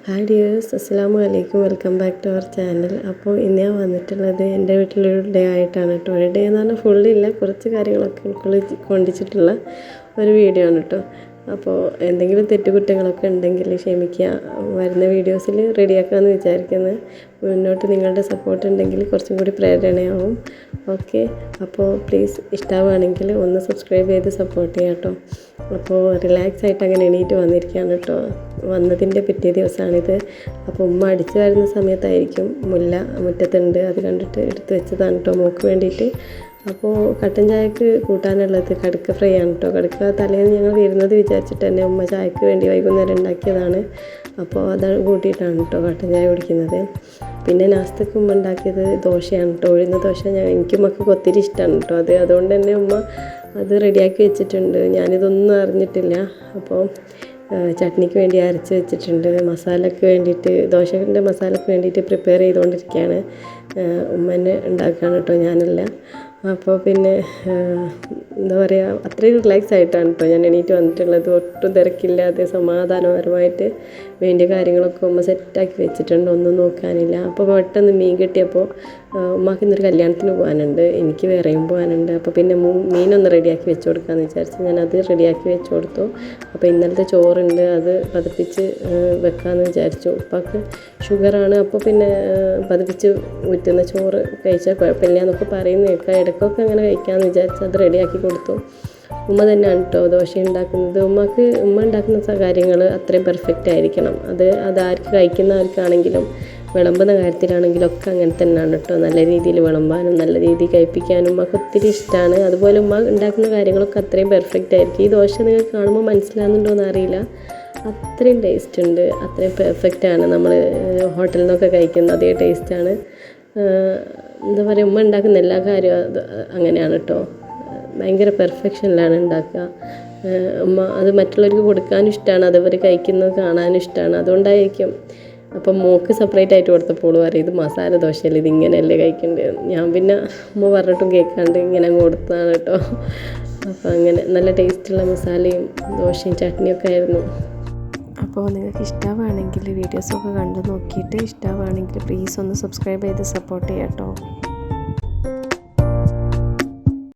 Hi dears, അസ്സലാമു അലൈക്കും. Welcome back to our channel. അപ്പോൾ ഇന്ന് ഞാൻ വന്നിട്ടുള്ളത് എൻ്റെ വീട്ടിലൊരു ഡേ ആയിട്ടാണ് കേട്ടോ. ഒരു ഡേ എന്ന് പറഞ്ഞാൽ ഫുള്ളില്ല, കുറച്ച് കാര്യങ്ങളൊക്കെ കൊണ്ടിച്ചിട്ടുള്ള ഒരു വീഡിയോ ആണ് കേട്ടോ. അപ്പോൾ എന്തെങ്കിലും തെറ്റുകുറ്റങ്ങളൊക്കെ ഉണ്ടെങ്കിൽ ക്ഷമിക്കുക. വരുന്ന വീഡിയോസിൽ റെഡിയാക്കാമെന്ന് വിചാരിക്കുന്നത്. മുന്നോട്ട് നിങ്ങളുടെ സപ്പോർട്ട് ഉണ്ടെങ്കിൽ കുറച്ചും കൂടി പ്രേരണയാവും. ഓക്കെ, അപ്പോൾ പ്ലീസ് ഇഷ്ടമാവുകയാണെങ്കിൽ ഒന്ന് സബ്സ്ക്രൈബ് ചെയ്ത് സപ്പോർട്ട് ചെയ്യാം കേട്ടോ. അപ്പോൾ റിലാക്സ് ആയിട്ട് അങ്ങനെ എണീറ്റ് വന്നിരിക്കുകയാണ് കേട്ടോ. വന്നതിൻ്റെ പിറ്റേ ദിവസമാണിത്. അപ്പോൾ ഉമ്മ അടിച്ചു വരുന്ന സമയത്തായിരിക്കും മുല്ല മുറ്റത്തുണ്ട്, അത് കണ്ടിട്ട് എടുത്ത് വെച്ചതാണ് കേട്ടോ മോൾക്ക് വേണ്ടിയിട്ട്. അപ്പോൾ കട്ടൻ ചായക്ക് കൂട്ടാനുള്ളത് കടുക്ക ഫ്രൈ ആണ് കേട്ടോ. കടുക്ക തലേന്ന് ഞങ്ങൾ വരുന്നത് വിചാരിച്ചിട്ട് തന്നെ ഉമ്മ ചായക്ക് വേണ്ടി വൈകുന്നേരം ഉണ്ടാക്കിയതാണ്. അപ്പോൾ അത് കൂട്ടിയിട്ടാണ് കേട്ടോ കട്ടൻ ചായ കുടിക്കുന്നത്. പിന്നെ നാസ്തക്ക് ഉമ്മ ഉണ്ടാക്കിയത് ദോശയാണ് കേട്ടോ. ഉഴുന്ന ദോശ എനിക്കും മക്കൾക്ക് ഒത്തിരി ഇഷ്ടമാണ് കേട്ടോ. അതുകൊണ്ട് തന്നെ ഉമ്മ അത് റെഡിയാക്കി വെച്ചിട്ടുണ്ട്. ഞാനിതൊന്നും അറിഞ്ഞിട്ടില്ല. അപ്പോൾ ചട്നിക്ക് വേണ്ടി അരച്ച് വെച്ചിട്ടുണ്ട്. മസാലയ്ക്ക് വേണ്ടിയിട്ട്, ദോശൻ്റെ മസാലയ്ക്ക് വേണ്ടിയിട്ട് പ്രിപ്പയർ ചെയ്തുകൊണ്ടിരിക്കുകയാണ്. ഉമ്മ തന്നെ ഉണ്ടാക്കുകയാണ് കേട്ടോ, ഞാനല്ല. അപ്പോൾ പിന്നെ എന്താ പറയുക, അത്രയും റിലാക്സ് ആയിട്ടാണ് കേട്ടോ ഞാൻ എണീറ്റ് വന്നിട്ടുള്ളത്. ഒട്ടും തിരക്കില്ലാതെ സമാധാനപരമായിട്ട് വേണ്ടിയ കാര്യങ്ങളൊക്കെ ഉമ്മ സെറ്റാക്കി വെച്ചിട്ടുണ്ട്, ഒന്നും നോക്കാനില്ല. അപ്പോൾ പെട്ടെന്ന് മീൻ കിട്ടിയപ്പോൾ ഉമ്മാക്ക് ഇന്നൊരു കല്യാണത്തിന് പോകാനുണ്ട്, എനിക്ക് വേറെയും പോകാനുണ്ട്. അപ്പോൾ പിന്നെ മീനൊന്ന് റെഡിയാക്കി വെച്ച് കൊടുക്കാമെന്ന് വിചാരിച്ച് ഞാനത് റെഡിയാക്കി വെച്ച് കൊടുത്തു. അപ്പോൾ ഇന്നലത്തെ ചോറുണ്ട്, അത് പതിപ്പിച്ച് വെക്കാമെന്ന് വിചാരിച്ചു. ഉപ്പാക്ക് ഷുഗറാണ്, അപ്പോൾ പിന്നെ പതിപ്പിച്ച് ഊറ്റുന്ന ചോറ് കഴിച്ചാൽ കുഴപ്പമില്ല എന്നൊക്കെ പറയുന്ന കേൾക്കാം. ഇടയ്ക്കൊക്കെ അങ്ങനെ കഴിക്കാമെന്ന് വിചാരിച്ച് അത് റെഡിയാക്കി കൊടുത്തു. ഉമ്മ തന്നെയാണ് കേട്ടോ ദോശ ഉണ്ടാക്കുന്നത്. ഉമ്മ ഉണ്ടാക്കുന്ന കാര്യങ്ങൾ അത്രയും പെർഫെക്റ്റ് ആയിരിക്കണം. അത് ആർക്ക് കഴിക്കുന്നവർക്കാണെങ്കിലും വിളമ്പുന്ന കാര്യത്തിലാണെങ്കിലും ഒക്കെ അങ്ങനെ തന്നെയാണ് കേട്ടോ. നല്ല രീതിയിൽ വിളമ്പാനും നല്ല രീതിയിൽ കഴിപ്പിക്കാനും ഉമ്മക്ക് ഒത്തിരി ഇഷ്ടമാണ്. അതുപോലെ ഉമ്മ ഉണ്ടാക്കുന്ന കാര്യങ്ങളൊക്കെ അത്രയും പെർഫെക്റ്റ് ആയിരിക്കും. ഈ ദോശ നിങ്ങൾക്ക് കാണുമ്പോൾ മനസ്സിലാകുന്നുണ്ടോ എന്നറിയില്ല, അത്രയും ടേസ്റ്റ് ഉണ്ട്, അത്രയും പെർഫെക്റ്റാണ്. നമ്മൾ ഹോട്ടലിൽ നിന്നൊക്കെ കഴിക്കുന്ന അതേ ടേസ്റ്റാണ്. എന്താ പറയുക, ഉമ്മ ഉണ്ടാക്കുന്ന എല്ലാ കാര്യവും അങ്ങനെയാണ് കേട്ടോ. ഭയങ്കര പെർഫെക്ഷനിലാണ് ഉണ്ടാക്കുക ഉമ്മ. അത് മറ്റുള്ളവർക്ക് കൊടുക്കാനും ഇഷ്ടമാണ്, അതവർ കഴിക്കുന്നത് കാണാനും ഇഷ്ടമാണ്, അതുകൊണ്ടായിരിക്കും. അപ്പം മോൾക്ക് സെപ്പറേറ്റ് ആയിട്ട് കൊടുത്തപ്പോൾ പറയും ഇത് മസാല ദോശയല്ലേ, ഇത് ഇങ്ങനെയല്ലേ കഴിക്കേണ്ടത്. ഞാൻ പിന്നെ ഉമ്മ പറഞ്ഞിട്ടും കേൾക്കാണ്ട് ഇങ്ങനെ കൊടുത്തതാണ് കേട്ടോ. അപ്പോൾ അങ്ങനെ നല്ല ടേസ്റ്റുള്ള മസാലയും ദോശയും ചട്നിയൊക്കെ ആയിരുന്നു. അപ്പോൾ നിങ്ങൾക്ക് ഇഷ്ടമാണെങ്കിൽ വീഡിയോസൊക്കെ കണ്ടു നോക്കിയിട്ട് ഇഷ്ടമാണെങ്കിൽ പ്ലീസ് ഒന്ന് സബ്സ്ക്രൈബ് ചെയ്ത് സപ്പോർട്ട് ചെയ്യാം കേട്ടോ.